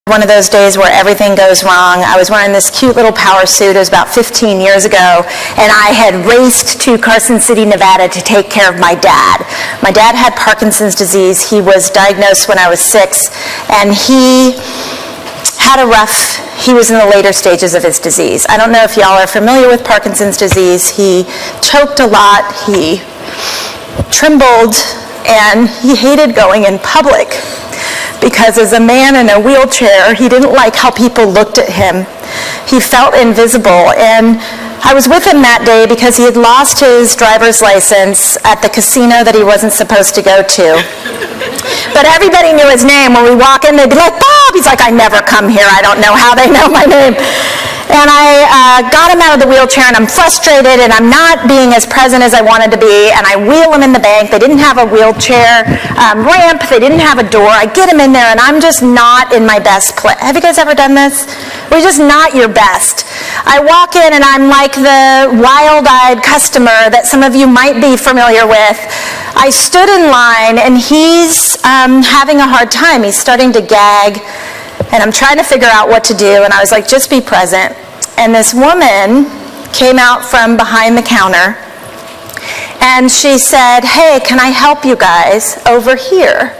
One of those days where everything goes wrong. I was wearing this cute little power suit. It was about 15 years ago, and I had raced to Carson City, Nevada to take care of my dad. My dad had Parkinson's disease. He was diagnosed when I was 6, and he was in the later stages of his disease. I don't know if y'all are familiar with Parkinson's disease. He choked a lot, he trembled, and he hated going in public. Because as a man in a wheelchair, he didn't like how people looked at him. He felt invisible, and I was with him that day because he had lost his driver's license at the casino that he wasn't supposed to go to. But everybody knew his name. When we walk in, they'd be like, Bob! He's like, I never come here. I don't know how they know my name. And I got him out of the wheelchair, and I'm frustrated, and I'm not being as present as I wanted to be, and I wheel him in the bank. They didn't have a wheelchair ramp. They didn't have a door. I get him in there, and I'm just not in my best place. Have you guys ever done this? We're just not your best. I walk in, and I'm like the wild-eyed customer that some of you might be familiar with. I stood in line, and he's having a hard time. He's starting to gag. And I'm trying to figure out what to do, and I was like, just be present. And this woman came out from behind the counter, and she said, hey, can I help you guys over here?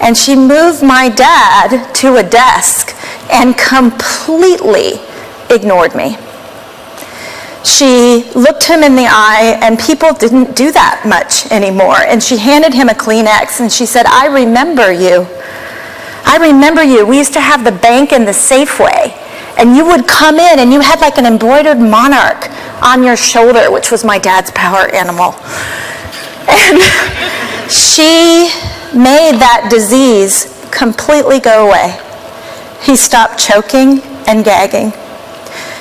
And she moved my dad to a desk and completely ignored me. She looked him in the eye, and people didn't do that much anymore. And she handed him a Kleenex, and she said, I remember you. I remember you. We used to have the bank in the Safeway, and you would come in, and you had like an embroidered monarch on your shoulder, which was my dad's power animal. And she made that disease completely go away. He stopped choking and gagging.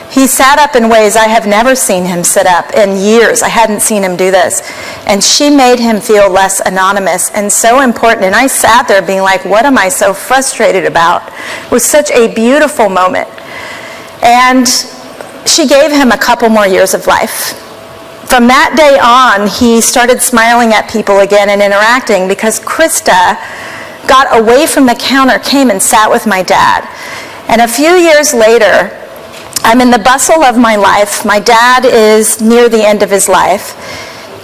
He sat up in ways I have never seen him sit up in years. I hadn't seen him do this. And she made him feel less anonymous and so important. And I sat there being like, what am I so frustrated about? It was such a beautiful moment. And she gave him a couple more years of life. From that day on, he started smiling at people again and interacting because Krista got away from the counter, came and sat with my dad. And a few years later, I'm in the bustle of my life. My dad is near the end of his life.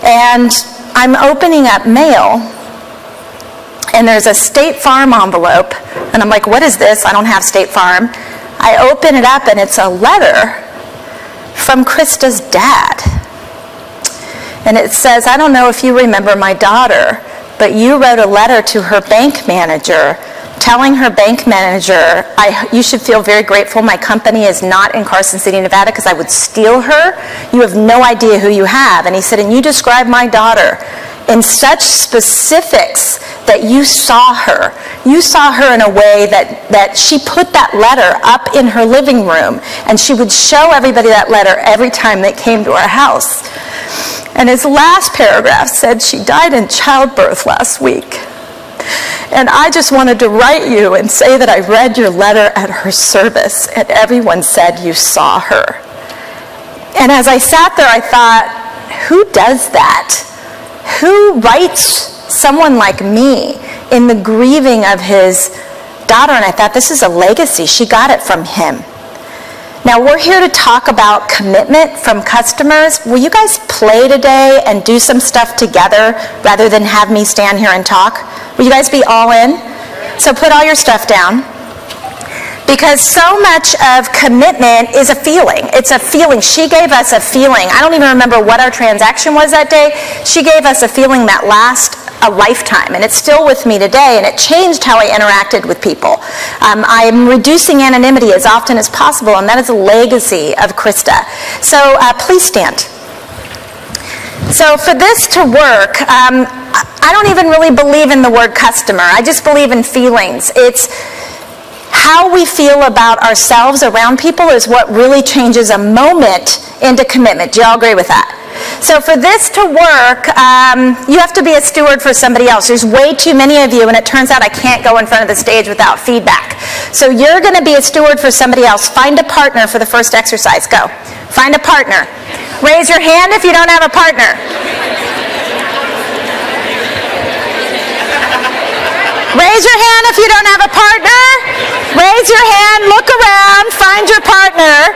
And I'm opening up mail, and there's a State Farm envelope. And I'm like, what is this? I don't have State Farm. I open it up, and it's a letter from Krista's dad. And it says, I don't know if you remember my daughter, but you wrote a letter to her bank manager telling her bank manager, you should feel very grateful my company is not in Carson City, Nevada, because I would steal her. You have no idea who you have. And he said, and you described my daughter in such specifics that you saw her. You saw her in a way that she put that letter up in her living room, and she would show everybody that letter every time they came to our house. And his last paragraph said, she died in childbirth last week. And I just wanted to write you and say that I read your letter at her service, and everyone said you saw her. And as I sat there, I thought, who does that? Who writes someone like me in the grieving of his daughter? And I thought, this is a legacy. She got it from him. Now, we're here to talk about commitment from customers. Will you guys play today and do some stuff together rather than have me stand here and talk? Will you guys be all in? So put all your stuff down. Because so much of commitment is a feeling. It's a feeling. She gave us a feeling. I don't even remember what our transaction was that day. She gave us a feeling that lasts a lifetime, and it's still with me today, and it changed how I interacted with people. I am reducing anonymity as often as possible, and that is a legacy of Krista. So please stand. So for this to work, I don't even really believe in the word customer. I just believe in feelings. It's how we feel about ourselves around people is what really changes a moment into commitment. Do you all agree with that? So for this to work, you have to be a steward for somebody else. There's way too many of you, and it turns out I can't go in front of the stage without feedback. So you're going to be a steward for somebody else. Find a partner for the first exercise. Go. Find a partner. Raise your hand if you don't have a partner. Raise your hand if you don't have a partner. Raise Raise your hand, look around, find your partner.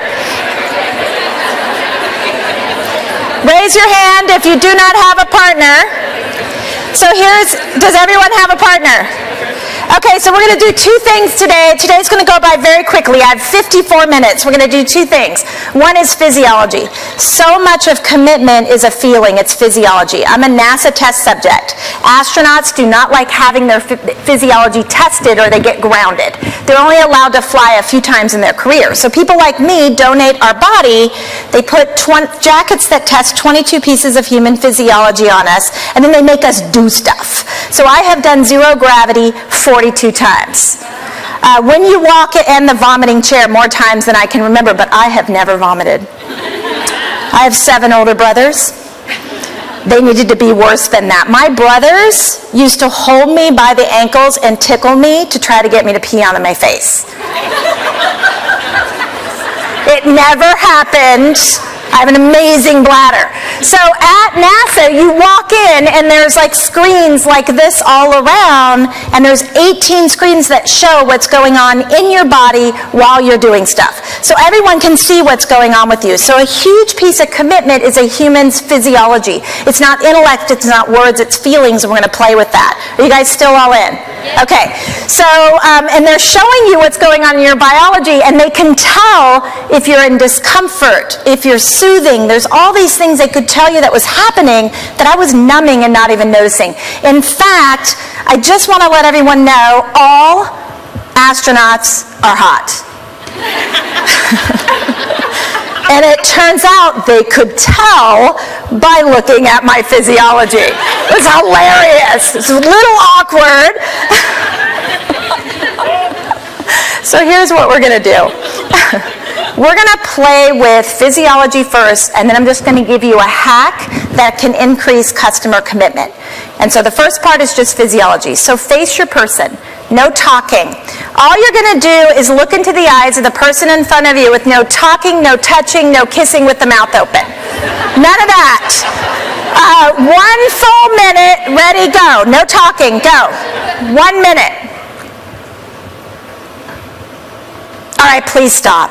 Raise your hand if you do not have a partner. So does everyone have a partner? Okay, so we're going to do two things today. Today's going to go by very quickly. I have 54 minutes. We're going to do two things. One is physiology. So much of commitment is a feeling. It's physiology. I'm a NASA test subject. Astronauts do not like having their physiology tested or they get grounded. They're only allowed to fly a few times in their career. So people like me donate our body. They put jackets that test 22 pieces of human physiology on us, and then they make us do stuff. So I have done zero gravity 42 times. When you walk in the vomiting chair more times than I can remember, but I have never vomited. I have 7 older brothers. They needed to be worse than that. My brothers used to hold me by the ankles and tickle me to try to get me to pee on my face. It never happened. I have an amazing bladder. So at NASA, you walk in and there's like screens like this all around, and there's 18 screens that show what's going on in your body while you're doing stuff. So everyone can see what's going on with you. So a huge piece of commitment is a human's physiology. It's not intellect, it's not words, it's feelings, and we're going to play with that. Are you guys still all in? Okay. So, and they're showing you what's going on in your biology, and they can tell if you're in discomfort, if you're soothing. There's all these things they could tell you that was happening that I was numbing and not even noticing. In fact, I just want to let everyone know all astronauts are hot. And it turns out they could tell by looking at my physiology. It was hilarious. It's a little awkward. So here's what we're going to do. We're going to play with physiology first, and then I'm just going to give you a hack that can increase customer commitment. And so the first part is just physiology. So face your person. No talking. All you're going to do is look into the eyes of the person in front of you with no talking, no touching, no kissing with the mouth open. None of that. 1 full minute, ready, go. No talking, go. 1 minute. All right, please stop.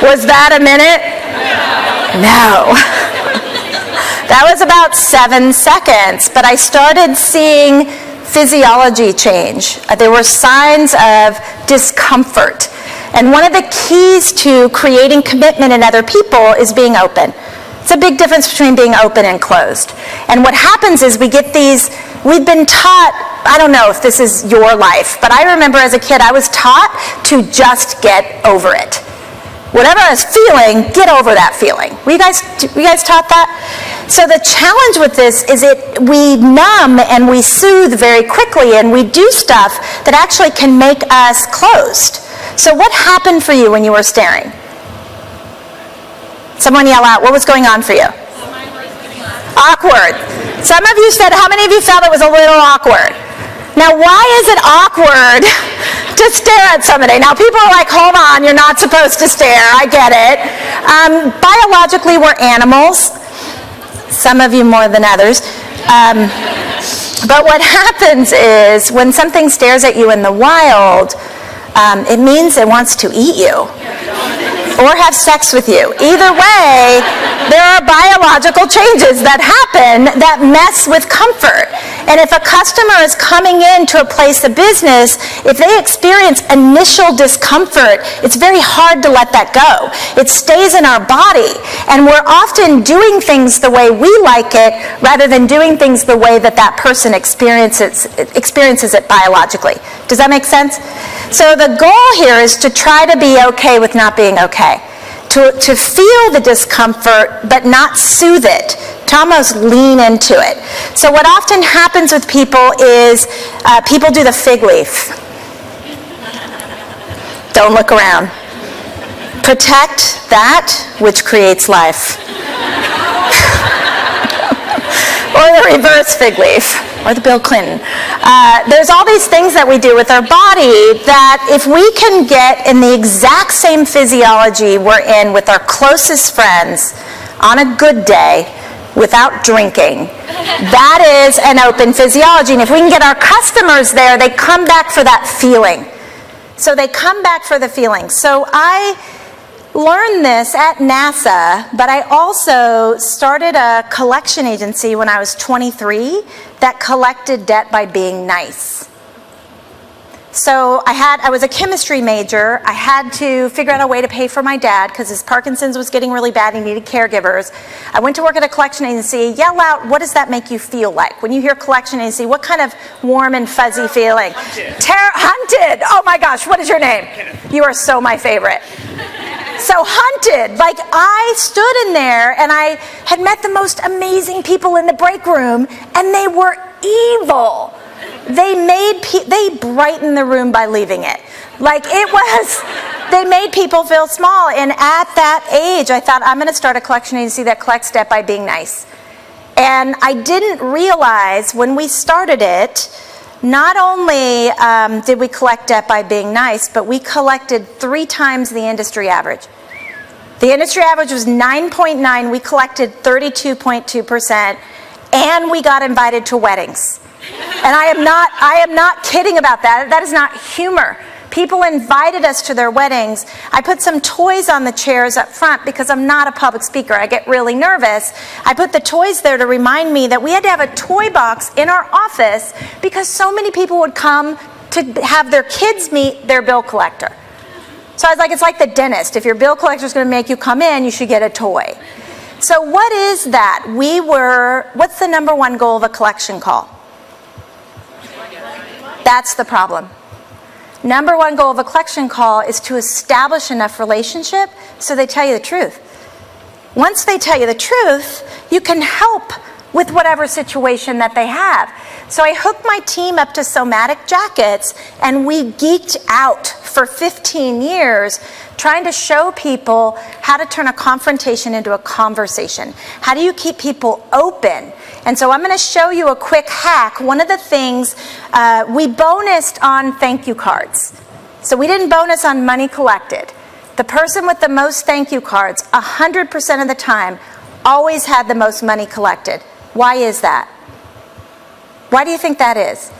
Was that a minute? No. That was about 7 seconds, but I started seeing physiology change. There were signs of discomfort. And one of the keys to creating commitment in other people is being open. It's a big difference between being open and closed. And what happens is we've been taught, I don't know if this is your life, but I remember as a kid I was taught to just get over it. Whatever I was feeling, get over that feeling. Were you guys taught that? So the challenge with this is we numb and we soothe very quickly, and we do stuff that actually can make us closed. So what happened for you when you were staring? Someone yell out, what was going on for you? Awkward. Some of you said, how many of you felt it was a little awkward? Now, why is it awkward to stare at somebody? Now, people are like, hold on, you're not supposed to stare. I get it. Biologically, we're animals. Some of you more than others. But what happens is when something stares at you in the wild, it means it wants to eat you or have sex with you. Either way, there are biological changes that happen that mess with comfort. And if a customer is coming into a place of business, if they experience initial discomfort, it's very hard to let that go. It stays in our body, and we're often doing things the way we like it rather than doing things the way that person experiences it biologically. Does that make sense? So the goal here is to try to be okay with not being okay. To feel the discomfort but not soothe it, to almost lean into it. So what often happens with people is people do the fig leaf. Don't look around. Protect that which creates life. Or the reverse fig leaf. Or the Bill Clinton. There's all these things that we do with our body that if we can get in the exact same physiology we're in with our closest friends on a good day, without drinking. That is an open physiology. And if we can get our customers there, they come back for that feeling. So they come back for the feeling. So I learned this at NASA, but I also started a collection agency when I was 23 that collected debt by being nice. So I was a chemistry major. I had to figure out a way to pay for my dad because his Parkinson's was getting really bad. He needed caregivers. I went to work at a collection agency. Yell out, what does that make you feel like? When you hear collection agency, what kind of warm and fuzzy feeling? Hunted. Oh my gosh, what is your name? You are so my favorite. So hunted. Like I stood in there and I had met the most amazing people in the break room and they were evil. They brightened the room by leaving it. Like they made people feel small. And at that age, I thought, I'm going to start a collection agency that collects debt by being nice. And I didn't realize when we started it, not only did we collect debt by being nice, but we collected 3 times the industry average. The industry average was 9.9. We collected 32.2%, and we got invited to weddings. And I am not kidding about that. That is not humor. People invited us to their weddings. I put some toys on the chairs up front because I'm not a public speaker. I get really nervous. I put the toys there to remind me that we had to have a toy box in our office because so many people would come to have their kids meet their bill collector. So I was like, it's like the dentist. If your bill collector is going to make you come in, you should get a toy. So what is that? What's the number one goal of a collection call? That's the problem. Number one goal of a collection call is to establish enough relationship so they tell you the truth. Once they tell you the truth, you can help with whatever situation that they have. So I hooked my team up to Somatic Jackets, and we geeked out for 15 years trying to show people how to turn a confrontation into a conversation. How do you keep people open? And so I'm going to show you a quick hack. One of the things, we bonused on thank you cards. So we didn't bonus on money collected. The person with the most thank you cards, 100% of the time, always had the most money collected. Why is that? Why do you think that is?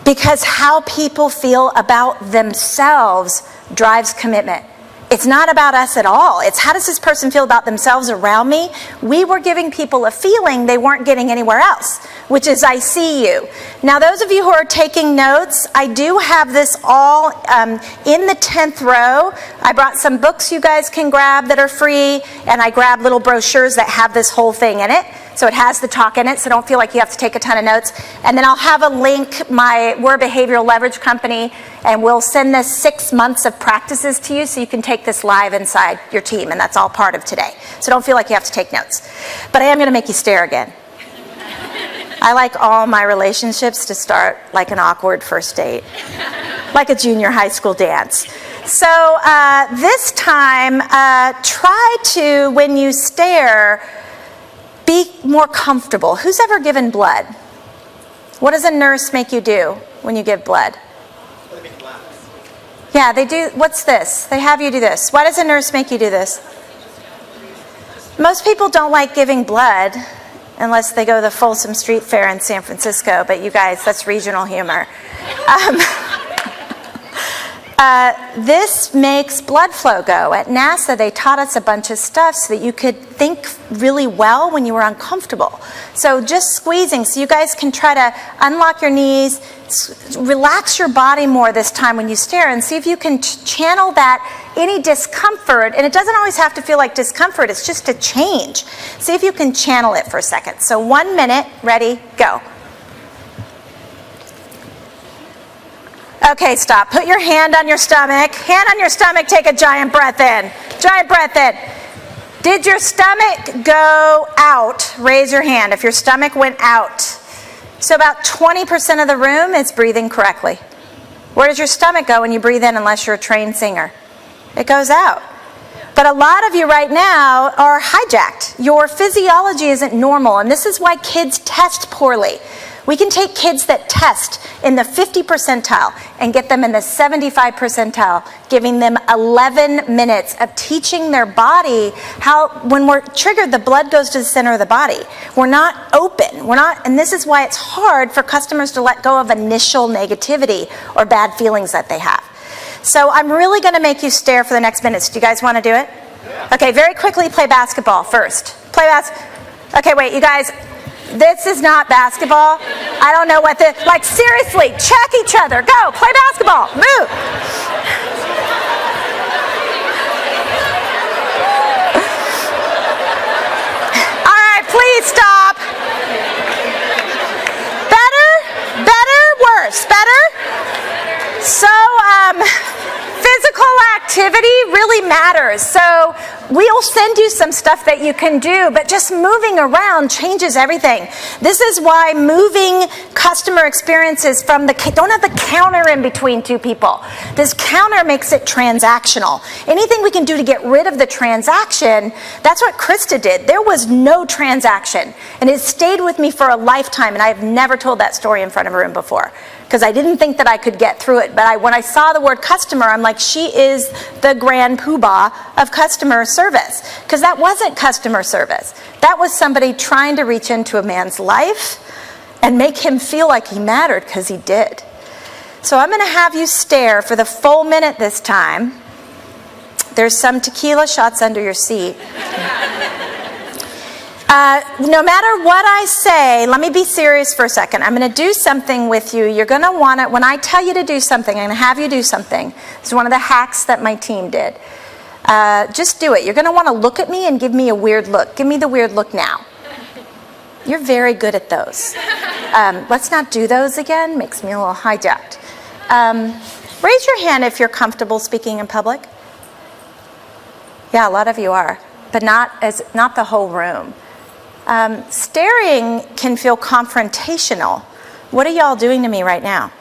Because how people feel about themselves drives commitment. It's not about us at all. It's how does this person feel about themselves around me? We were giving people a feeling they weren't getting anywhere else, which is I see you. Now, those of you who are taking notes, I do have this all in the 10th row. I brought some books you guys can grab that are free, and I grabbed little brochures that have this whole thing in it. So it has the talk in it, so don't feel like you have to take a ton of notes. And then I'll have a link. We're a behavioral leverage company, and we'll send this 6 months of practices to you so you can take this live inside your team, and that's all part of today. So don't feel like you have to take notes. But I am going to make you stare again. I like all my relationships to start like an awkward first date, like a junior high school dance. So this time, try to, when you stare, be more comfortable. Who's ever given blood? What does a nurse make you do when you give blood? Yeah, they do. What's this? They have you do this. Why does a nurse make you do this? Most people don't like giving blood unless they go to the Folsom Street Fair in San Francisco, but you guys, that's regional humor. This makes blood flow go. At NASA, they taught us a bunch of stuff so that you could think really well when you were uncomfortable. So just squeezing, so you guys can try to unlock your knees, relax your body more this time when you stare, and see if you can channel that, any discomfort, and it doesn't always have to feel like discomfort, it's just a change. See if you can channel it for a second. So 1 minute, ready, go. Okay, stop. Put your hand on your stomach. Hand on your stomach, take a giant breath in. Giant breath in. Did your stomach go out? Raise your hand if your stomach went out. So about 20% of the room is breathing correctly. Where does your stomach go when you breathe in unless you're a trained singer? It goes out. But a lot of you right now are hijacked. Your physiology isn't normal, and this is why kids test poorly. We can take kids that test in the 50 percentile and get them in the 75 percentile, giving them 11 minutes of teaching their body how, when we're triggered, the blood goes to the center of the body. We're not open. And this is why it's hard for customers to let go of initial negativity or bad feelings that they have. So I'm really going to make you stare for the next minutes. Do you guys want to do it? Yeah. Okay, very quickly play basketball first. Okay, wait, you guys, this is not basketball. I don't know what like seriously, check each other. Go, play basketball, move. All right, please stop. Better, worse, better? So, physical activity really matters. So we'll send you some stuff that you can do, but just moving around changes everything. This is why moving customer experiences from don't have the counter in between two people. This counter makes it transactional. Anything we can do to get rid of the transaction, that's what Krista did. There was no transaction, and it stayed with me for a lifetime, and I've never told that story in front of a room before, because I didn't think that I could get through it. But when I saw the word customer, I'm like, she is the grand poobah of customer service. Because that wasn't customer service. That was somebody trying to reach into a man's life and make him feel like he mattered, because he did. So I'm going to have you stare for the full minute this time. There's some tequila shots under your seat. No matter what I say, let me be serious for a second. I'm going to do something with you. You're going to want to, when I tell you to do something, I'm going to have you do something. This is one of the hacks that my team did. Just do it. You're going to want to look at me and give me a weird look. Give me the weird look now. You're very good at those. Let's not do those again. Makes me a little hijacked. Raise your hand if you're comfortable speaking in public. Yeah, a lot of you are, but not the whole room. Staring can feel confrontational. What are y'all doing to me right now?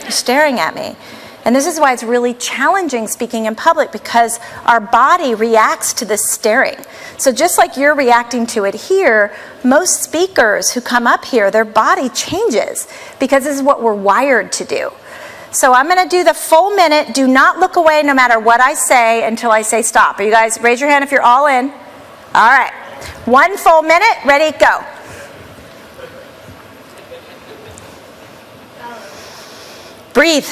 You're staring at me. And this is why it's really challenging speaking in public, because our body reacts to this staring. So just like you're reacting to it here, most speakers who come up here, their body changes, because this is what we're wired to do. So I'm going to do the full minute. Do not look away no matter what I say until I say stop. Are you guys, raise your hand if you're all in. All right. 1 full minute. Ready, go. Breathe.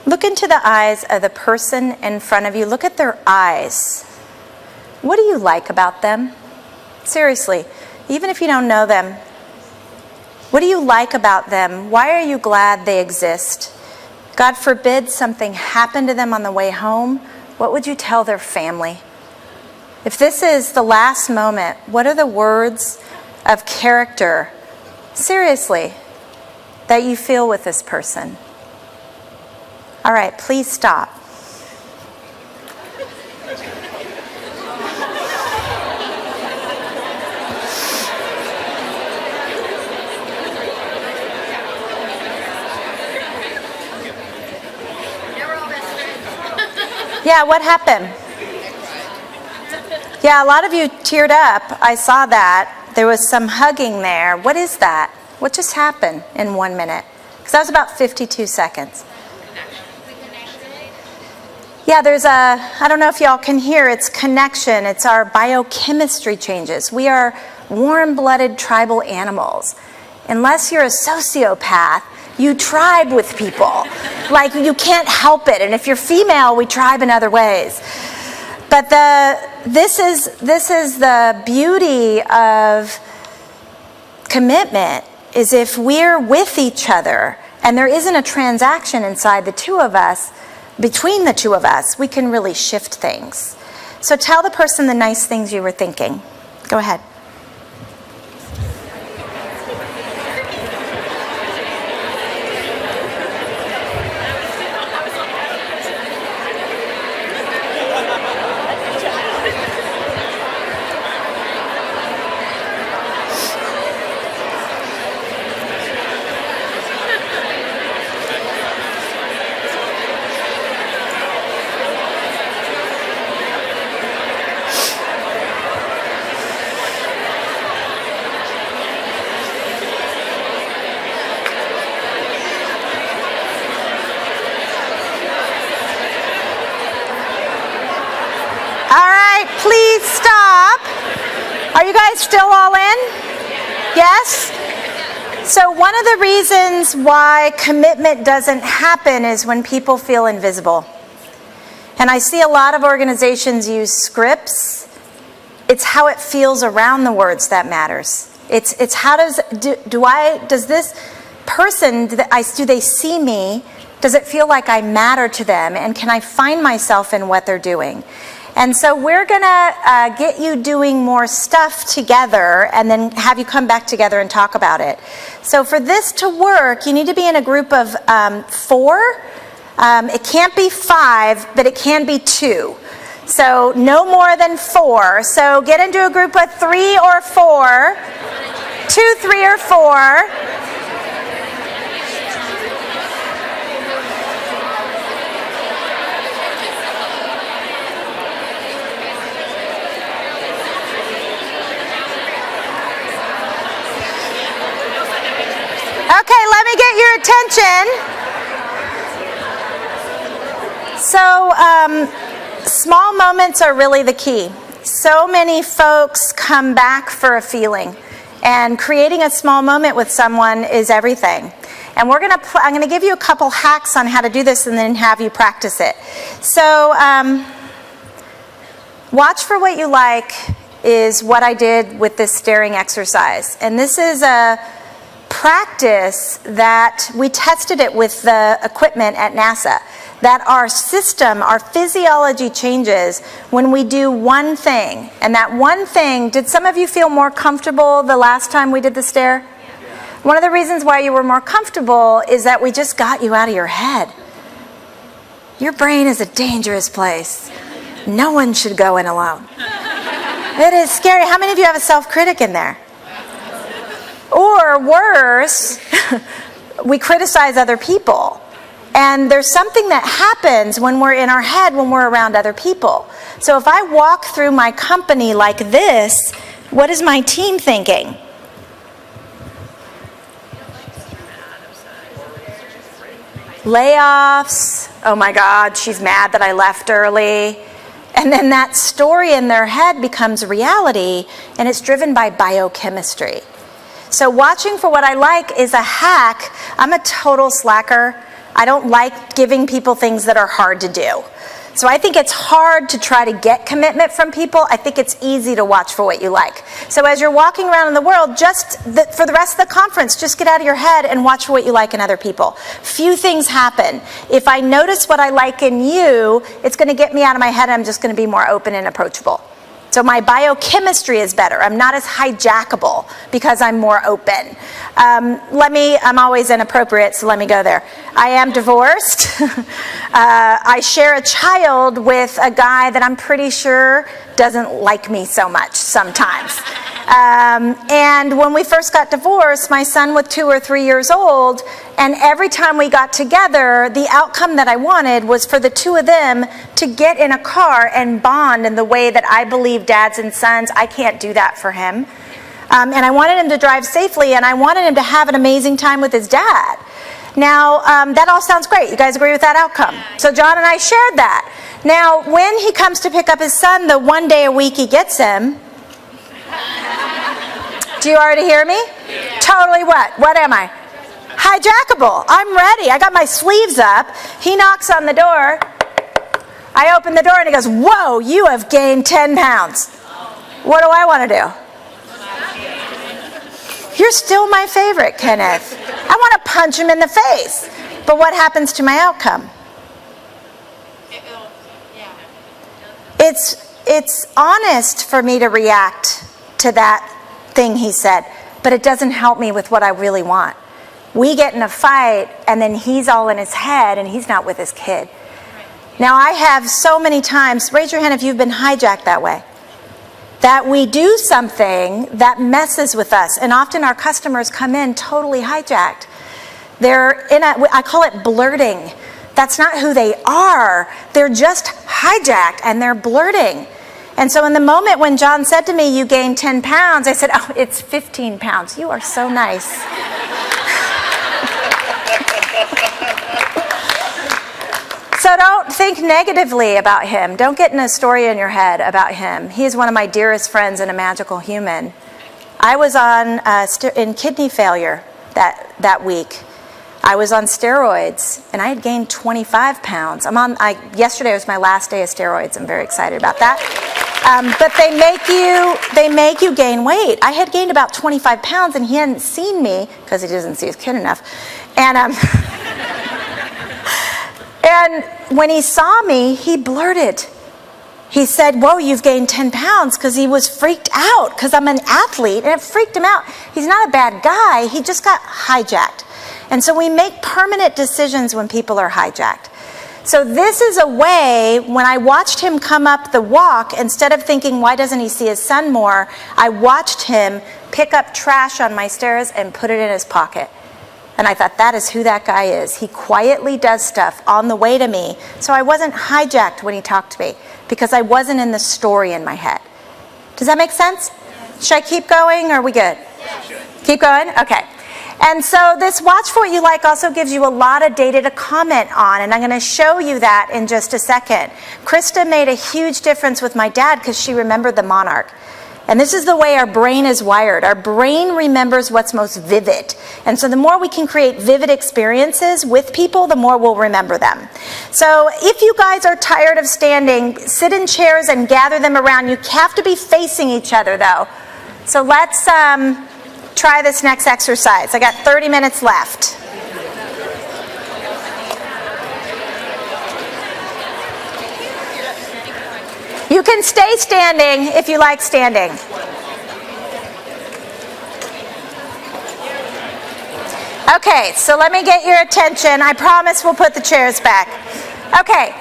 Look into the eyes of the person in front of you. Look at their eyes. What do you like about them? Seriously, even if you don't know them, what do you like about them? Why are you glad they exist? God forbid something happened to them on the way home. What would you tell their family? If this is the last moment, what are the words of character, seriously, that you feel with this person? All right, please stop. Yeah, what happened? Yeah, a lot of you teared up. I saw that. There was some hugging there. What is that? What just happened in 1 minute? Because that was about 52 seconds. Yeah, there's I don't know if y'all can hear, it's connection. It's our biochemistry changes. We are warm-blooded tribal animals. Unless you're a sociopath, you tribe with people. Like, you can't help it. And if you're female, we tribe in other ways. But this is the beauty of commitment, is if we're with each other and there isn't a transaction inside the two of us, between the two of us, we can really shift things. So tell the person the nice things you were thinking. Go ahead. Are you guys still all in? Yes? So one of the reasons why commitment doesn't happen is when people feel invisible. And I see a lot of organizations use scripts. It's how it feels around the words that matters. It's how does this person, do they see me? Does it feel like I matter to them? And can I find myself in what they're doing? And so we're going to get you doing more stuff together and then have you come back together and talk about it. So for this to work, you need to be in a group of 4. It can't be 5, but it can be 2. So no more than 4. So get into a group of 3 or 4. 2, 3, or 4. Okay, let me get your attention. So, small moments are really the key. So many folks come back for a feeling, and creating a small moment with someone is everything. And I'm gonna give you a couple hacks on how to do this and then have you practice it. So, watch for what you like is what I did with this staring exercise. And this is a practice that we tested it with the equipment at NASA, that our system, our physiology changes when we do one thing. And that one thing, did some of you feel more comfortable the last time we did the stare? One of the reasons why you were more comfortable is that we just got you out of your head. Your brain is a dangerous place. No one should go in alone. It is scary. How many of you have a self-critic in there? Or worse, we criticize other people. And there's something that happens when we're in our head when we're around other people. So if I walk through my company like this, what is my team thinking? Layoffs. Oh my God, she's mad that I left early. And then that story in their head becomes reality, and it's driven by biochemistry. So watching for what I like is a hack. I'm a total slacker. I don't like giving people things that are hard to do. So I think it's hard to try to get commitment from people. I think it's easy to watch for what you like. So as you're walking around in the world, for the rest of the conference, just get out of your head and watch for what you like in other people. Few things happen. If I notice what I like in you, it's going to get me out of my head. I'm just going to be more open and approachable. So my biochemistry is better. I'm not as hijackable because I'm more open. I'm always inappropriate, so let me go there. I am divorced. I share a child with a guy that I'm pretty sure doesn't like me so much sometimes. And when we first got divorced, my son was 2 or 3 years old, and every time we got together, the outcome that I wanted was for the two of them to get in a car and bond in the way that I believe dads and sons. I can't do that for him. And I wanted him to drive safely, and I wanted him to have an amazing time with his dad. Now, that all sounds great. You guys agree with that outcome? So John and I shared that. Now, when he comes to pick up his son, the one day a week he gets him, do you already hear me? Yeah. Totally what? What am I? Hijackable. I'm ready. I got my sleeves up. He knocks on the door. I open the door and he goes, "Whoa, you have gained 10 pounds. What do I want to do?" "You're still my favorite, Kenneth." I want to punch him in the face. But what happens to my outcome? It's honest for me to react to that thing he said, but it doesn't help me with what I really want. We get in a fight, and then he's all in his head, and he's not with his kid. Now, I have so many times, raise your hand if you've been hijacked that way, that we do something that messes with us, and often our customers come in totally hijacked. I call it blurting. That's not who they are. They're just hijacked, and they're blurting. And so in the moment when John said to me, "You gained 10 pounds, I said, "Oh, it's 15 pounds. You are so nice." So don't think negatively about him. Don't get in a story in your head about him. He is one of my dearest friends and a magical human. I was in kidney failure that week. I was on steroids, and I had gained 25 pounds. Yesterday was my last day of steroids. I'm very excited about that. But they make you gain weight. I had gained about 25 pounds, and he hadn't seen me because he doesn't see his kid enough. And and when he saw me, he blurted. He said, "Whoa, you've gained 10 pounds," because he was freaked out because I'm an athlete, and it freaked him out. He's not a bad guy. He just got hijacked. And so we make permanent decisions when people are hijacked. So this is a way, when I watched him come up the walk, instead of thinking, why doesn't he see his son more, I watched him pick up trash on my stairs and put it in his pocket. And I thought, that is who that guy is. He quietly does stuff on the way to me. So I wasn't hijacked when he talked to me because I wasn't in the story in my head. Does that make sense? Should I keep going or are we good? Keep going? Okay. And so this watch for what you like also gives you a lot of data to comment on, and I'm going to show you that in just a second. Krista made a huge difference with my dad because she remembered the monarch. And this is the way our brain is wired. Our brain remembers what's most vivid. And so the more we can create vivid experiences with people, the more we'll remember them. So if you guys are tired of standing, sit in chairs and gather them around. You have to be facing each other, though. So let's try this next exercise. I got 30 minutes left. You can stay standing if you like standing. Okay, so let me get your attention. I promise we'll put the chairs back. Okay.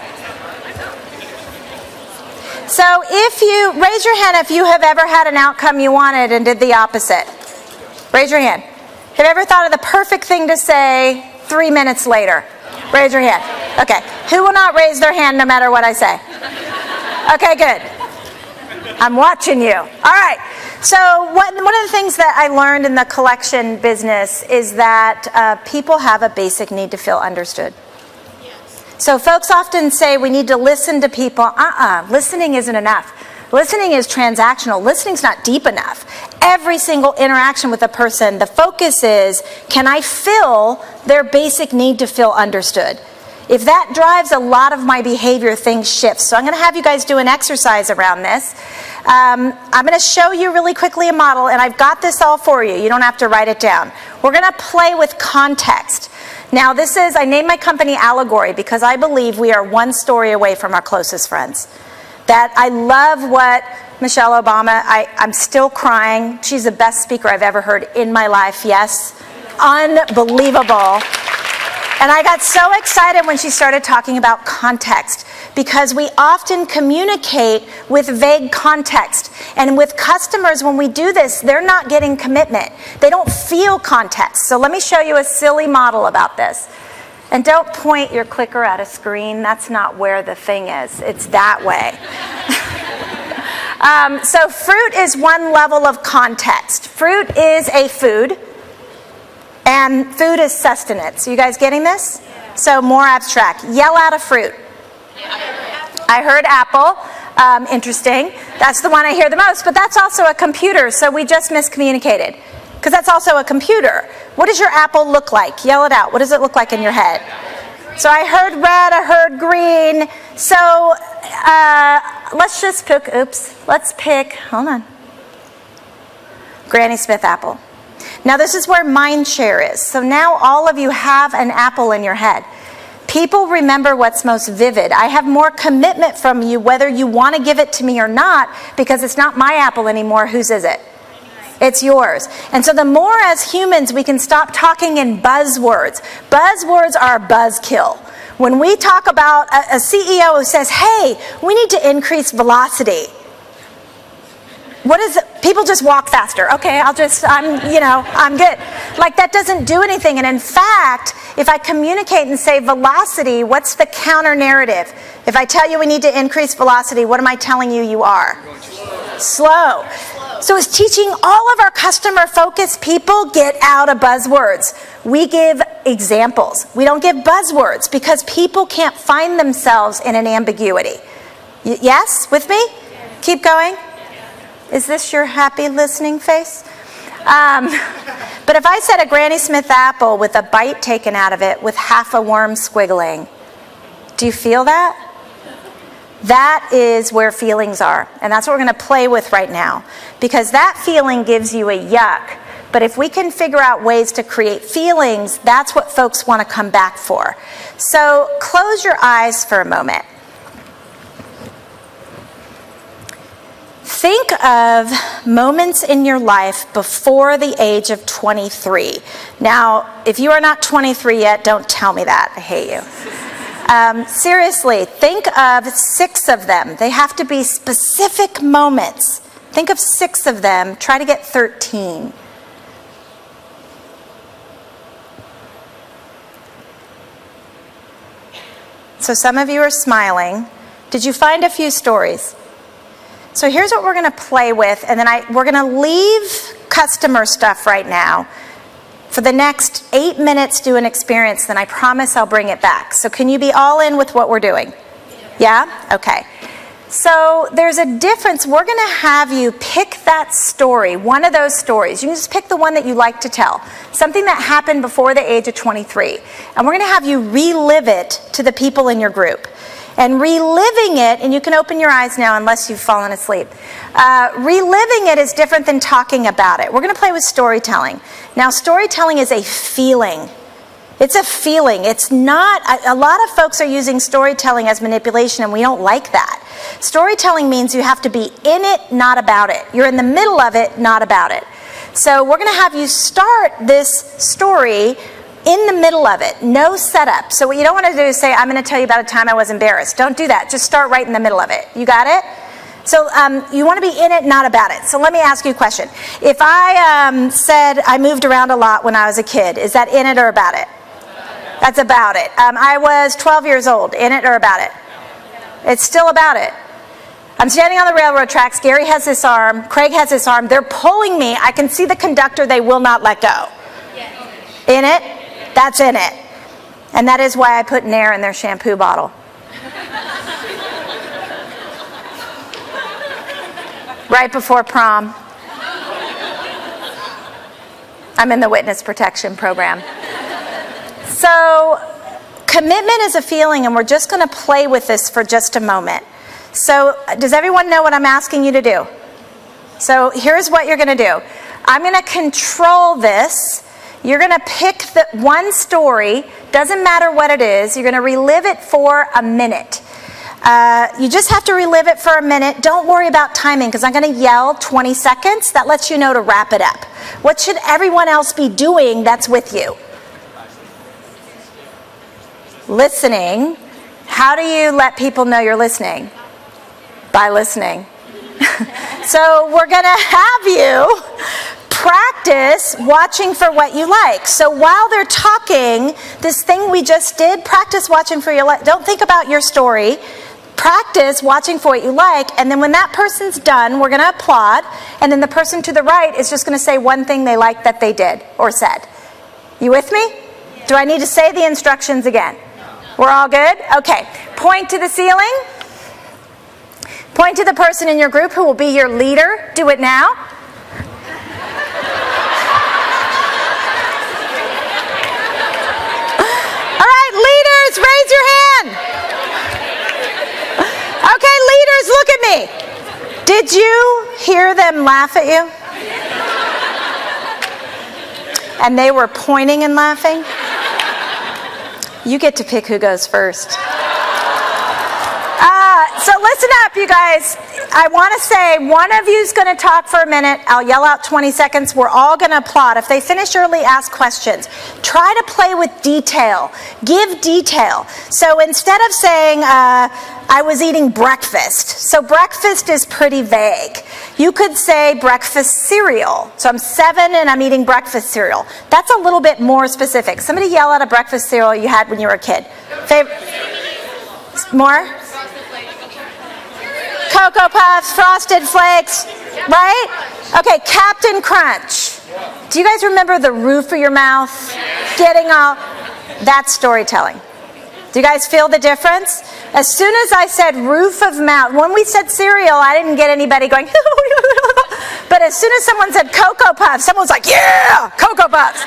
So raise your hand if you have ever had an outcome you wanted and did the opposite. Raise your hand. Have you ever thought of the perfect thing to say 3 minutes later? Raise your hand. Okay. Who will not raise their hand no matter what I say? Okay, good. I'm watching you. All right. So one of the things that I learned in the collection business is that people have a basic need to feel understood. So folks often say we need to listen to people. Listening isn't enough. Listening is transactional. Listening's not deep enough. Every single interaction with a person, the focus is, can I fill their basic need to feel understood? If that drives a lot of my behavior, things shift. So I'm going to have you guys do an exercise around this. I'm going to show you really quickly a model, and I've got this all for you. You don't have to write it down. We're going to play with context. Now I named my company Allegory because I believe we are one story away from our closest friends. That I love what Michelle Obama, I'm still crying. She's the best speaker I've ever heard in my life. Yes, unbelievable. And I got so excited when she started talking about context because we often communicate with vague context. And with customers, when we do this, they're not getting commitment. They don't feel context. So let me show you a silly model about this. And don't point your clicker at a screen. That's not where the thing is. It's that way. So fruit is one level of context. Fruit is a food, and food is sustenance. You guys getting this? So more abstract. Yell out a fruit. I heard apple. Interesting. That's the one I hear the most, but that's also a computer, so we just miscommunicated. Because that's also a computer. What does your apple look like? Yell it out. What does it look like in your head? So I heard red, I heard green. So let's just pick, hold on. Granny Smith apple. Now this is where mind share is. So now all of you have an apple in your head. People remember what's most vivid. I have more commitment from you whether you want to give it to me or not because it's not my apple anymore. Whose is it? It's yours. And so the more as humans we can stop talking in buzzwords. Buzzwords are buzzkill. When we talk about a CEO who says, hey, we need to increase velocity. What is it? People just walk faster. Okay, I'm good. Like that doesn't do anything. And in fact, if I communicate and say velocity, what's the counter narrative? If I tell you we need to increase velocity, what am I telling you you are? Slow. So it's teaching all of our customer-focused people, get out of buzzwords. We give examples. We don't give buzzwords because people can't find themselves in an ambiguity. Yes? With me? Yes. Keep going. Yes. Is this your happy listening face? But if I said a Granny Smith apple with a bite taken out of it with half a worm squiggling, do you feel that? That is where feelings are. And that's what we're going to play with right now. Because that feeling gives you a yuck. But if we can figure out ways to create feelings, that's what folks want to come back for. So close your eyes for a moment. Think of moments in your life before the age of 23. Now, if you are not 23 yet, don't tell me that. I hate you. Seriously, think of 6 of them. They have to be specific moments. Think of 6 of them. Try to get 13. So some of you are smiling. Did you find a few stories? So here's what we're going to play with, and then we're going to leave customer stuff right now. For the next 8 minutes, do an experience, then I promise I'll bring it back. So can you be all in with what we're doing? Yeah? Okay. So there's a difference. We're going to have you pick that story, one of those stories. You can just pick the one that you like to tell. Something that happened before the age of 23. And we're going to have you relive it to the people in your group. And reliving it, and you can open your eyes now unless you've fallen asleep. Reliving it is different than talking about it. We're going to play with storytelling. Now, storytelling is a feeling. It's a feeling. It's not, a lot of folks are using storytelling as manipulation, and we don't like that. Storytelling means you have to be in it, not about it. You're in the middle of it, not about it. So we're going to have you start this story in the middle of it, no setup. So what you don't want to do is say, I'm going to tell you about a time I was embarrassed. Don't do that. Just start right in the middle of it. You got it? So you want to be in it, not about it. So let me ask you a question. If I said I moved around a lot when I was a kid, is that in it or about it? That's about it. I was 12 years old. In it or about it? It's still about it. I'm standing on the railroad tracks. Gary has this arm. Craig has this arm. They're pulling me. I can see the conductor. They will not let go. In it? That's in it. And that is why I put Nair in their shampoo bottle. Right before prom. I'm in the witness protection program. So, commitment is a feeling, and we're just going to play with this for just a moment. So, does everyone know what I'm asking you to do? So, here's what you're going to do. I'm going to control this. You're going to pick the one story, doesn't matter what it is, you're going to relive it for a minute. You just have to relive it for a minute. Don't worry about timing, because I'm going to yell 20 seconds. That lets you know to wrap it up. What should everyone else be doing that's with you? Listening. How do you let people know you're listening? By listening. So we're going to have you practice watching for what you like. So while they're talking, this thing we just did, practice watching for your like. Don't think about your story. Practice watching for what you like, and then when that person's done, we're going to applaud, and then the person to the right is just going to say one thing they liked that they did or said. You with me? Do I need to say the instructions again? We're all good? Okay. Point to the ceiling. Point to the person in your group who will be your leader. Do it now. Leaders, raise your hand. Okay, leaders, look at me. Did you hear them laugh at you? And they were pointing and laughing? You get to pick who goes first. So listen up, you guys. I want to say one of you is going to talk for a minute. I'll yell out 20 seconds. We're all going to applaud. If they finish early, ask questions. Try to play with detail. Give detail. So instead of saying, I was eating breakfast. So breakfast is pretty vague. You could say breakfast cereal. So I'm 7 and I'm eating breakfast cereal. That's a little bit more specific. Somebody yell out a breakfast cereal you had when you were a kid. More? Cocoa Puffs, Frosted Flakes, right? Okay, Captain Crunch. Do you guys remember the roof of your mouth getting all? That's storytelling. Do you guys feel the difference? As soon as I said roof of mouth, when we said cereal, I didn't get anybody going, but as soon as someone said Cocoa Puffs, someone was like, yeah, Cocoa Puffs.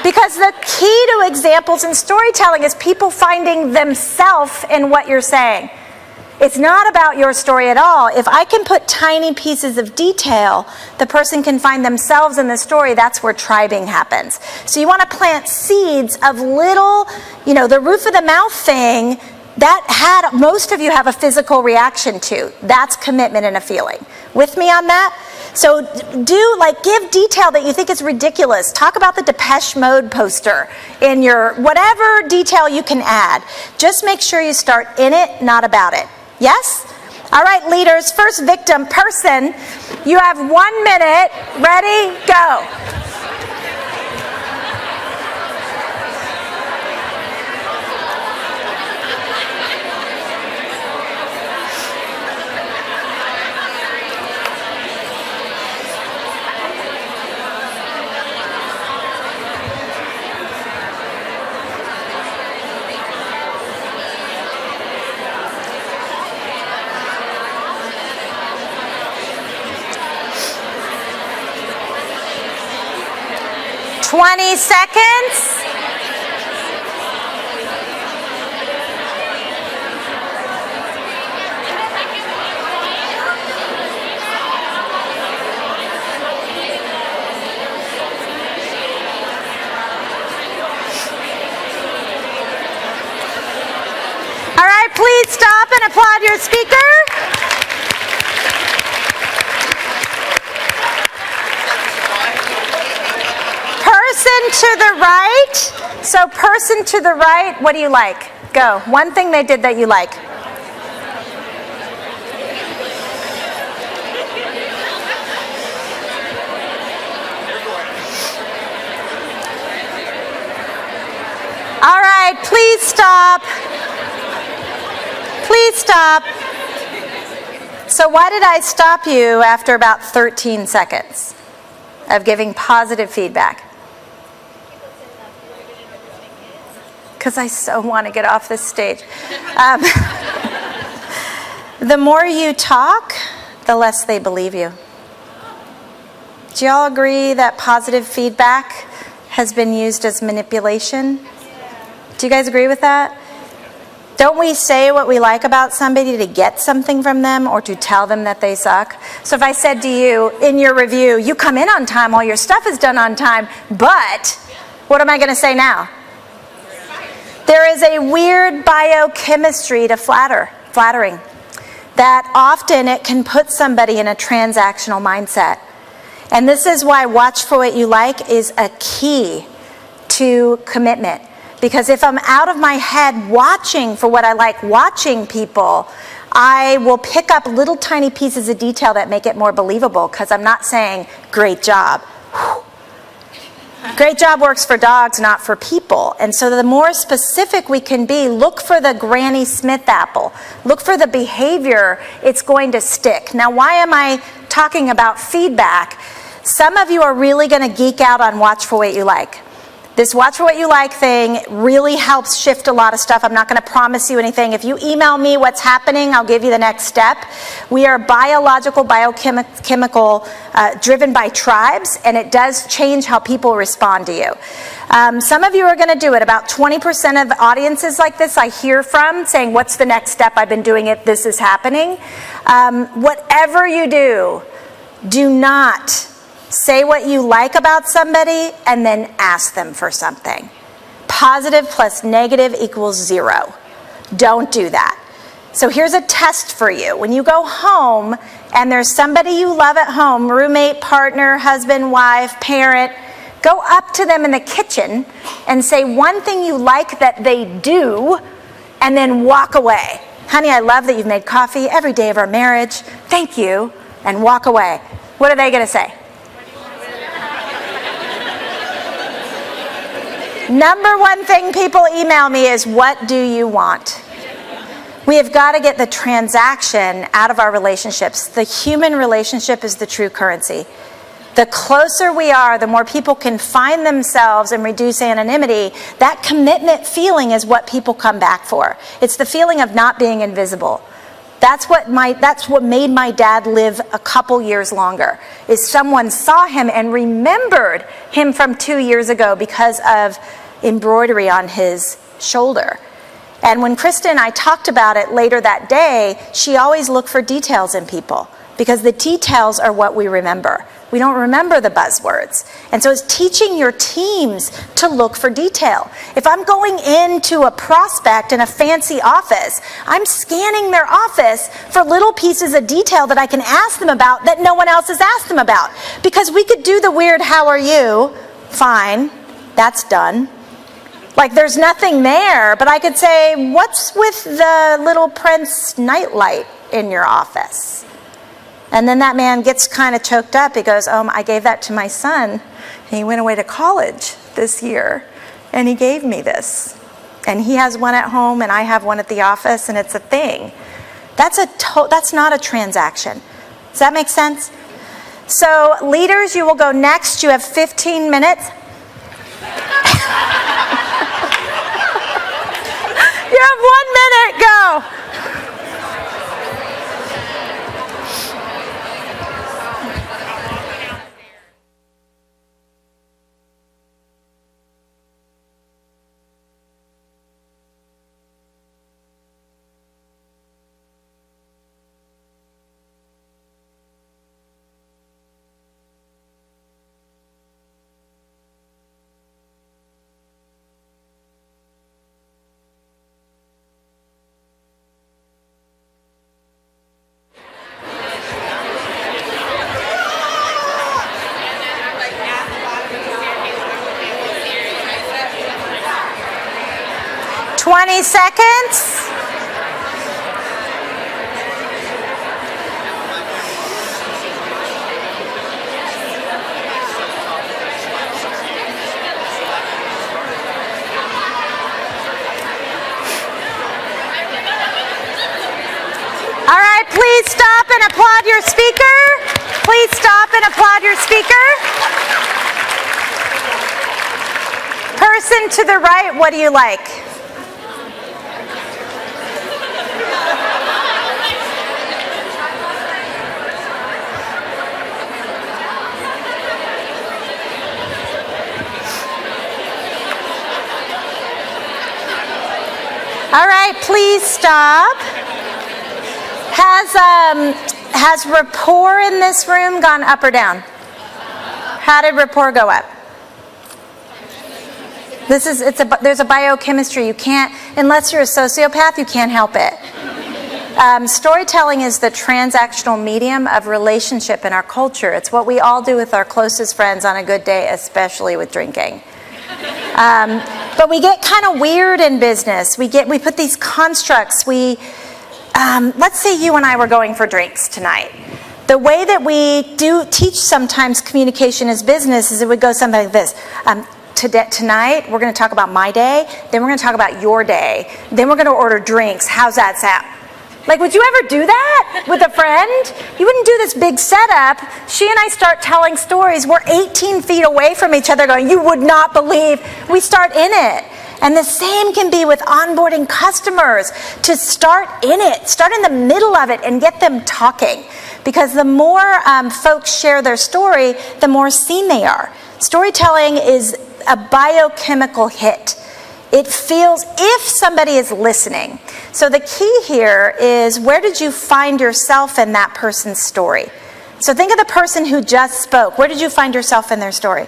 Because the key to examples in storytelling is people finding themselves in what you're saying. It's not about your story at all. If I can put tiny pieces of detail, the person can find themselves in the story. That's where tribing happens. So you want to plant seeds of little, the roof of the mouth thing that most of you have a physical reaction to. That's commitment and a feeling. With me on that? So give detail that you think is ridiculous. Talk about the Depeche Mode poster in your, whatever detail you can add. Just make sure you start in it, not about it. Yes? All right, leaders, first victim, person. You have 1 minute. Ready? Go. $20 seconds. All right, please stop and applaud your speaker. Person to the right. So person to the right, what do you like? Go. One thing they did that you like. All right, please stop. Please stop. So why did I stop you after about 13 seconds of giving positive feedback? Because I so want to get off this stage. The more you talk, the less they believe you. Do you all agree that positive feedback has been used as manipulation? Do you guys agree with that? Don't we say what we like about somebody to get something from them or to tell them that they suck? So if I said to you in your review, you come in on time, all your stuff is done on time, but what am I going to say now? There is a weird biochemistry to flattering, that often it can put somebody in a transactional mindset. And this is why watch for what you like is a key to commitment. Because if I'm out of my head watching for what I like, watching people, I will pick up little tiny pieces of detail that make it more believable because I'm not saying, great job. Whew. Great job works for dogs, not for people. And so the more specific we can be, look for the Granny Smith apple. Look for the behavior, it's going to stick. Now, why am I talking about feedback? Some of you are really going to geek out on watch for what you like. This watch for what you like thing really helps shift a lot of stuff. I'm not going to promise you anything. If you email me what's happening, I'll give you the next step. We are biological, biochemical, driven by tribes, and it does change how people respond to you. Some of you are going to do it. About 20% of audiences like this I hear from saying, what's the next step? I've been doing it. This is happening. Whatever you do, do not say what you like about somebody and then ask them for something. Positive plus negative equals 0. Don't do that. So here's a test for you. When you go home and there's somebody you love at home, roommate, partner, husband, wife, parent, go up to them in the kitchen and say one thing you like that they do and then walk away. Honey, I love that you've made coffee every day of our marriage. Thank you. And walk away. What are they going to say? Number one thing people email me is, what do you want? We have got to get the transaction out of our relationships. The human relationship is the true currency. The closer we are, the more people can find themselves and reduce anonymity. That commitment feeling is what people come back for. It's the feeling of not being invisible. That's what made my dad live a couple years longer, is someone saw him and remembered him from 2 years ago because of embroidery on his shoulder. And when Krista and I talked about it later that day, she always looked for details in people, because the details are what we remember. We don't remember the buzzwords. And so it's teaching your teams to look for detail. If I'm going into a prospect in a fancy office, I'm scanning their office for little pieces of detail that I can ask them about that no one else has asked them about. Because we could do the weird, how are you? Fine, that's done. Like there's nothing there, but I could say, what's with the little Prince nightlight in your office? And then that man gets kind of choked up. He goes, I gave that to my son. And he went away to college this year, and he gave me this. And he has one at home, and I have one at the office, and it's a thing. That's not a transaction. Does that make sense? So leaders, you will go next. You have 15 minutes. You have 1 minute, go. $20 seconds. All right, please stop and applaud your speaker. Please stop and applaud your speaker. Person to the right, what do you like? All right, please stop. Has rapport in this room gone up or down? How did rapport go up? There's a biochemistry. You can't, unless you're a sociopath, you can't help it. Storytelling is the transactional medium of relationship in our culture. It's what we all do with our closest friends on a good day, especially with drinking. But we get kind of weird in business. We put these constructs. Let's say you and I were going for drinks tonight. The way that we teach sometimes communication as business is it would go something like this. Tonight, we're going to talk about my day, then we're going to talk about your day, then we're going to order drinks. How's that sound? Like, would you ever do that with a friend? You wouldn't do this big setup. She and I start telling stories. We're 18 feet away from each other going, you would not believe. We start in it. And the same can be with onboarding customers. To start in it, start in the middle of it and get them talking. Because the more folks share their story, the more seen they are. Storytelling is a biochemical hit. It feels if somebody is listening. So the key here is, where did you find yourself in that person's story? So think of the person who just spoke. Where did you find yourself in their story?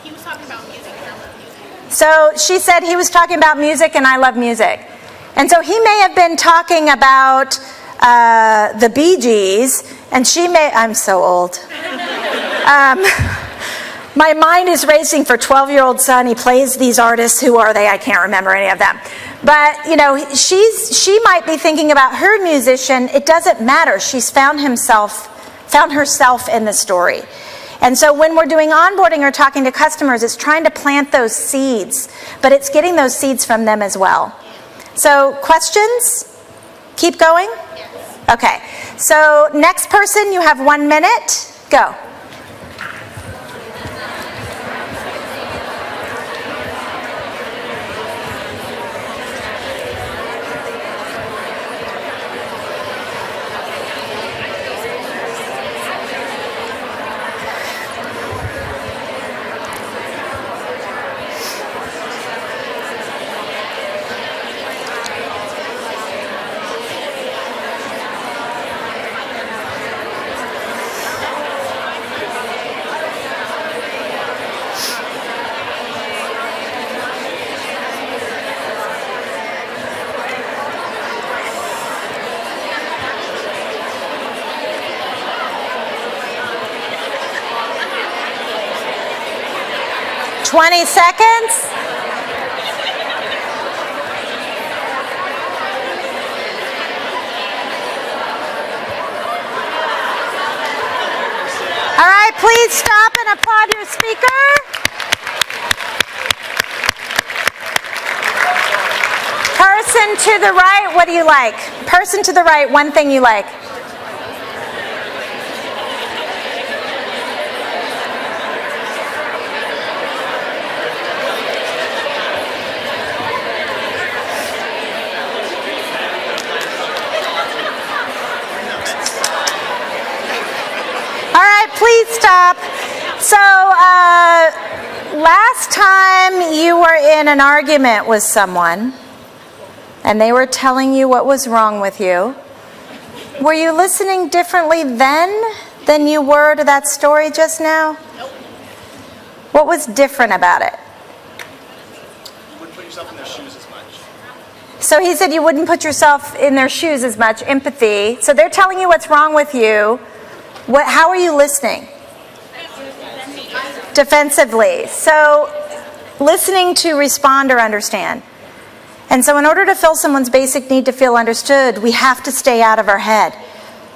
He was talking about music and I love music. So she said he was talking about music and I love music. And so he may have been talking about the Bee Gees, and I'm so old. My mind is racing for 12-year-old son. He plays these artists. Who are they? I can't remember any of them. But, she might be thinking about her musician. It doesn't matter. She's found herself in the story. And so when we're doing onboarding or talking to customers, it's trying to plant those seeds, but it's getting those seeds from them as well. So questions? Keep going? Yes. Okay. So next person, you have 1 minute. Go. 20 seconds. All right, please stop and applaud your speaker. Person to the right, what do you like? Person to the right, one thing you like. All right, please stop. So, last time you were in an argument with someone, and they were telling you what was wrong with you, were you listening differently then than you were to that story just now? Nope. What was different about it? You wouldn't put yourself in their shoes as much. So he said you wouldn't put yourself in their shoes as much, empathy. So they're telling you what's wrong with you. How are you listening? Defensively. So listening to respond or understand. And so in order to fill someone's basic need to feel understood, we have to stay out of our head.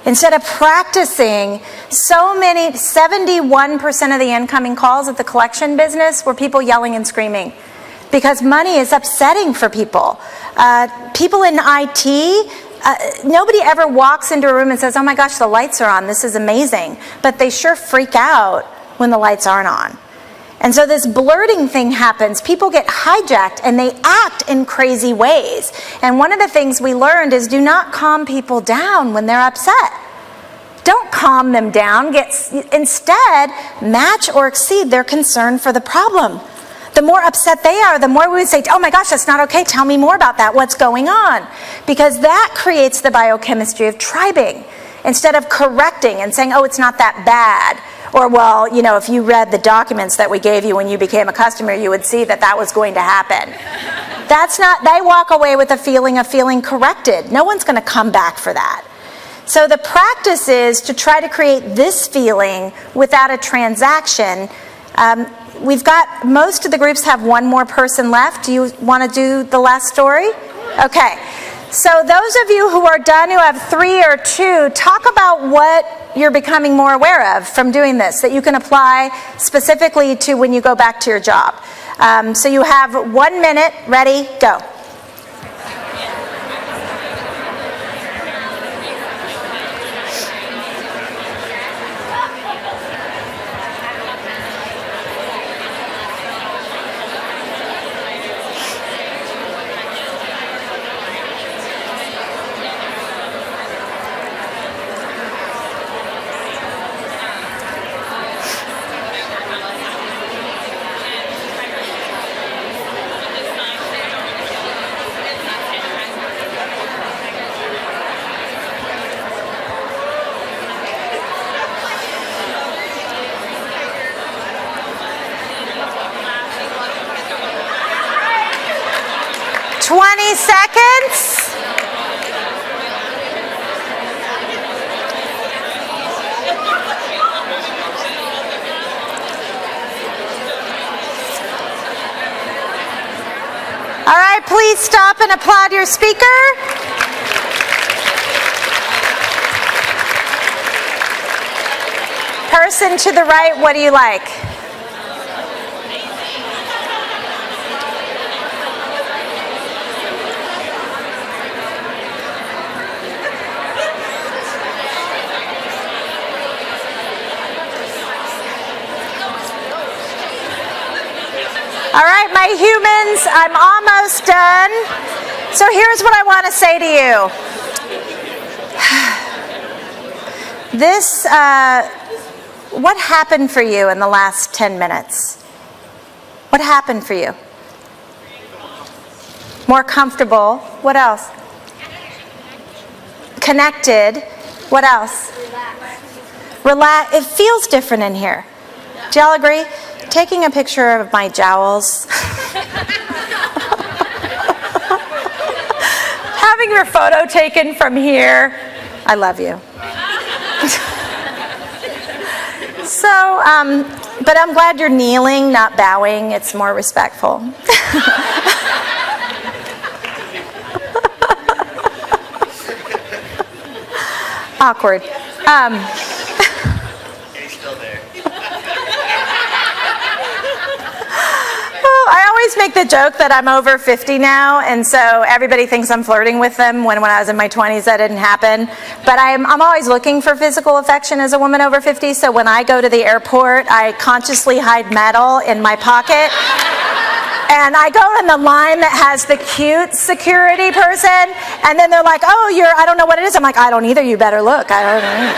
Instead of practicing, 71% of the incoming calls at the collection business were people yelling and screaming. Because money is upsetting for people. People in IT, nobody ever walks into a room and says, oh my gosh, the lights are on, this is amazing. But they sure freak out when the lights aren't on. And so this blurting thing happens. People get hijacked and they act in crazy ways. And one of the things we learned is do not calm people down when they're upset. Don't calm them down. Instead, match or exceed their concern for the problem. The more upset they are, the more we would say, oh my gosh, that's not okay. Tell me more about that. What's going on? Because that creates the biochemistry of tribing. Instead of correcting and saying, oh, it's not that bad. Or, well, you know, if you read the documents that we gave you when you became a customer, you would see that that was going to happen. That's not, they walk away with a feeling of feeling corrected. No one's going to come back for that. So the practice is to try to create this feeling without a transaction. We've got, most of the groups have one more person left. Do you want to do the last story? Okay. So those of you who are done, who have 3 or 2, talk about what you're becoming more aware of from doing this, that you can apply specifically to when you go back to your job. So you have 1 minute, ready, go. Seconds. All right, please stop and applaud your speaker. Person to the right, what do you like? All right, my humans, I'm almost done. So here's what I want to say to you. What happened for you in the last 10 minutes? What happened for you? More comfortable. What else? Connected. What else? Relax. It feels different in here. Do y'all agree? Taking a picture of my jowls. Having your photo taken from here. I love you. So, But I'm glad you're kneeling, not bowing. It's more respectful. Awkward. He's still there. I always make the joke that I'm over 50 now, and so everybody thinks I'm flirting with them when I was in my 20s that didn't happen. But I'm always looking for physical affection as a woman over 50, so when I go to the airport, I consciously hide metal in my pocket. And I go in the line that has the cute security person, and then they're like, oh, I don't know what it is. I'm like, I don't either, you better look. I don't know.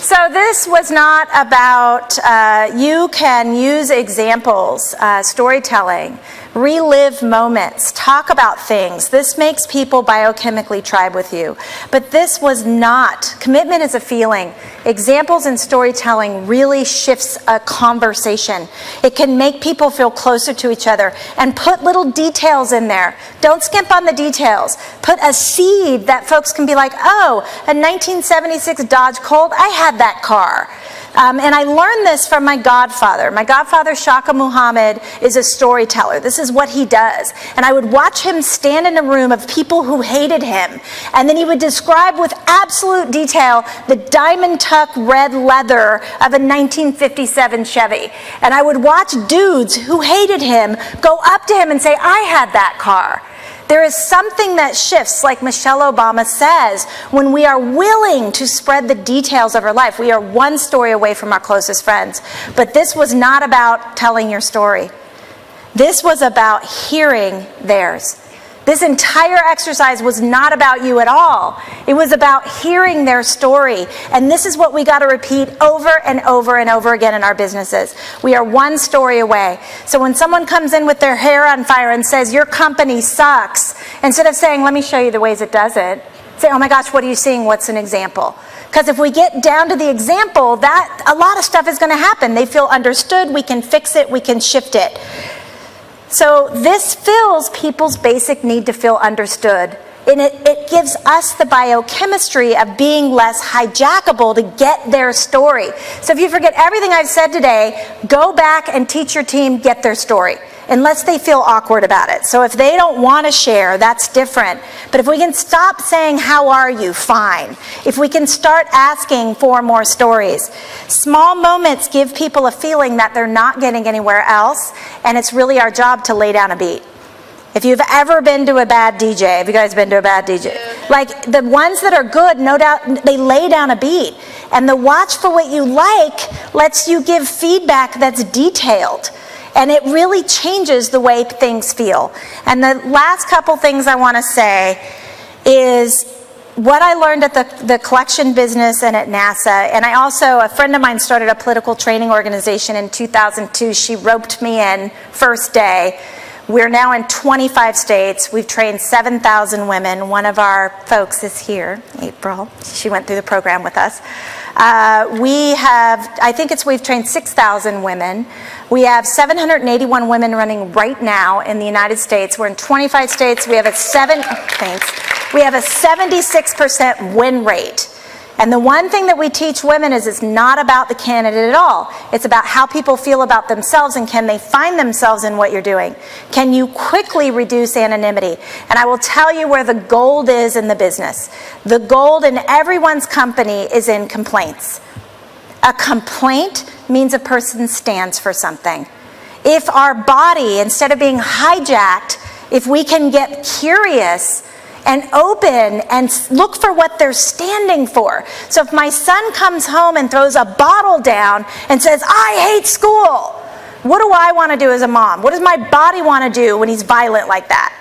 So this was not about, you can use examples, storytelling, relive moments, talk about things. This makes people biochemically tribe with you. But this was not. Commitment is a feeling. Examples and storytelling really shifts a conversation. It can make people feel closer to each other. And put little details in there. Don't skimp on the details. Put a seed that folks can be like, oh, a 1976 Dodge Colt, I had that car. And I learned this from my godfather. My godfather, Shaka Muhammad, is a storyteller. This is what he does. And I would watch him stand in a room of people who hated him. And then he would describe with absolute detail the diamond tuck red leather of a 1957 Chevy. And I would watch dudes who hated him go up to him and say, I had that car. There is something that shifts, like Michelle Obama says, when we are willing to spread the details of our life. We are one story away from our closest friends. But this was not about telling your story. This was about hearing theirs. This entire exercise was not about you at all. It was about hearing their story. And this is what we got to repeat over and over and over again in our businesses. We are one story away. So when someone comes in with their hair on fire and says, your company sucks, instead of saying, let me show you the ways it doesn't, say, oh my gosh, what are you seeing? What's an example? Because if we get down to the example, that a lot of stuff is going to happen. They feel understood. We can fix it. We can shift it. So this fills people's basic need to feel understood. And it gives us the biochemistry of being less hijackable to get their story. So if you forget everything I've said today, go back and teach your team get their story. Unless they feel awkward about it. So if they don't want to share, that's different. But if we can stop saying, how are you? Fine. If we can start asking for more stories. Small moments give people a feeling that they're not getting anywhere else, and it's really our job to lay down a beat. If you've ever been to a bad DJ, have you guys been to a bad DJ? Like the ones that are good, no doubt, they lay down a beat. And the watch for what you like lets you give feedback that's detailed. And it really changes the way things feel. And the last couple things I want to say is what I learned at the collection business and at NASA. And a friend of mine started a political training organization in 2002. She roped me in first day. We're now in 25 states. We've trained 7,000 women. One of our folks is here, April. She went through the program with us. We've trained 6,000 women. We have 781 women running right now in the United States. We're in 25 states. We have a 76% win rate. And the one thing that we teach women is it's not about the candidate at all. It's about how people feel about themselves and can they find themselves in what you're doing. Can you quickly reduce anonymity? And I will tell you where the gold is in the business. The gold in everyone's company is in complaints. A complaint means a person stands for something. If our body, instead of being hijacked, if we can get curious and open and look for what they're standing for. So if my son comes home and throws a bottle down and says, I hate school, what do I want to do as a mom? What does my body want to do when he's violent like that?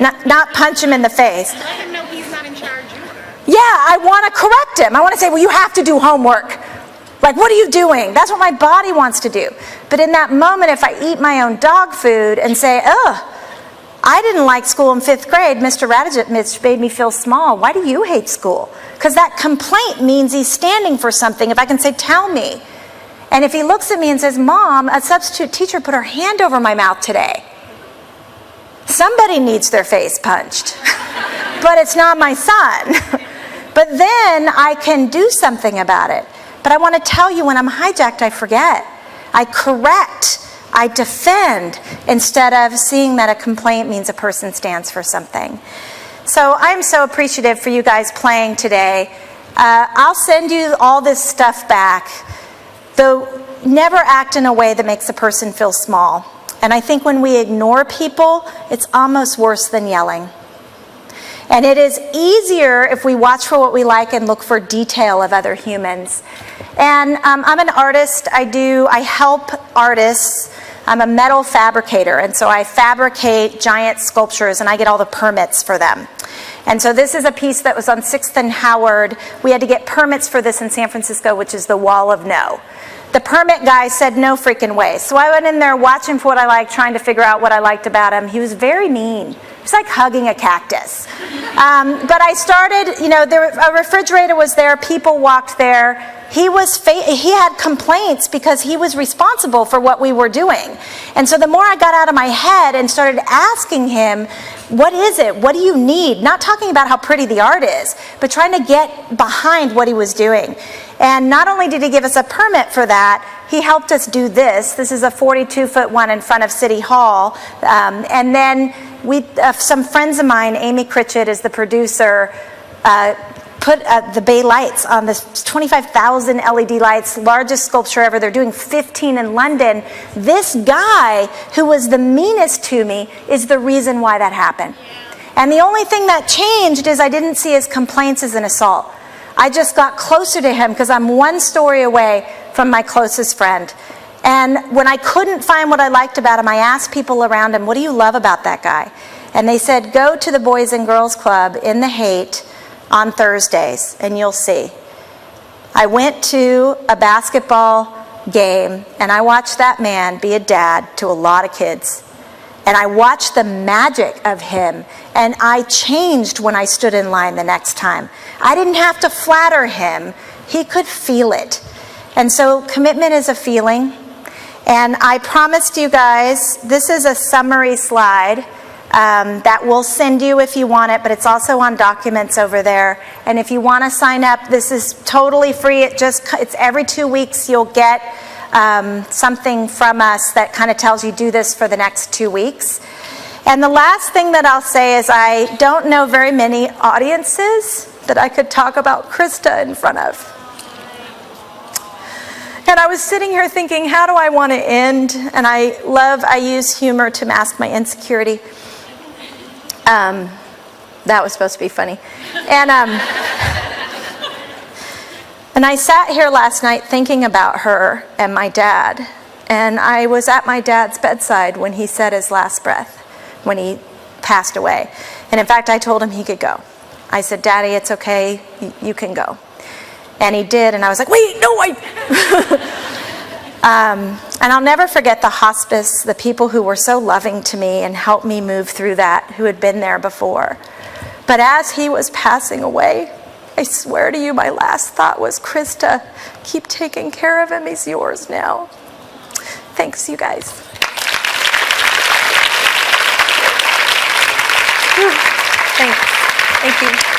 Not punch him in the face. Let him know he's not in charge either. Yeah, I want to correct him. I want to say, well, you have to do homework. Like, what are you doing? That's what my body wants to do. But in that moment, if I eat my own dog food and say, ugh, I didn't like school in 5th grade. Mr. Radovich made me feel small. Why do you hate school? Because that complaint means he's standing for something. If I can say, tell me. And if he looks at me and says, Mom, a substitute teacher put her hand over my mouth today. Somebody needs their face punched. But it's not my son. But then I can do something about it. But I want to tell you, when I'm hijacked, I forget. I correct. I defend, instead of seeing that a complaint means a person stands for something. So I'm so appreciative for you guys playing today. I'll send you all this stuff back. Though never act in a way that makes a person feel small. And I think when we ignore people, it's almost worse than yelling. And it is easier if we watch for what we like and look for detail of other humans. And I'm an artist. I help artists. I'm a metal fabricator, and so I fabricate giant sculptures, and I get all the permits for them. And so this is a piece that was on 6th and Howard. We had to get permits for this in San Francisco, which is the Wall of No. The permit guy said no freaking way. So I went in there watching for what I liked, trying to figure out what I liked about him. He was very mean. It was like hugging a cactus. But I started, a refrigerator was there, people walked there. He had complaints because he was responsible for what we were doing. And so the more I got out of my head and started asking him, what is it? What do you need? Not talking about how pretty the art is, but trying to get behind what he was doing. And not only did he give us a permit for that, he helped us do this. This is a 42-foot one in front of City Hall. And then some friends of mine, Amy Critchett is the producer, put the Bay lights on this 25,000 LED lights, largest sculpture ever. They're doing 15 in London. This guy, who was the meanest to me, is the reason why that happened. And the only thing that changed is I didn't see his complaints as an assault. I just got closer to him because I'm one story away from my closest friend. And when I couldn't find what I liked about him, I asked people around him, what do you love about that guy? And they said, go to the Boys and Girls Club in the Haight on Thursdays, and you'll see. I went to a basketball game, and I watched that man be a dad to a lot of kids. And I watched the magic of him, and I changed when I stood in line the next time. I didn't have to flatter him. He could feel it. And so commitment is a feeling. And I promised you guys, this is a summary slide that we'll send you if you want it, but it's also on documents over there. And if you want to sign up, this is totally free. It's every 2 weeks you'll get something from us that kind of tells you do this for the next 2 weeks. And the last thing that I'll say is I don't know very many audiences that I could talk about Krista in front of. And I was sitting here thinking, how do I want to end? And I use humor to mask my insecurity. That was supposed to be funny. And I sat here last night thinking about her and my dad. And I was at my dad's bedside when he said his last breath, when he passed away. And in fact, I told him he could go. I said, Daddy, it's okay, you can go. And he did, and I was like, wait, no, and I'll never forget the hospice, the people who were so loving to me and helped me move through that, who had been there before. But as he was passing away, I swear to you, my last thought was, Krista, keep taking care of him, he's yours now. Thanks, you guys. Thanks. Thank you.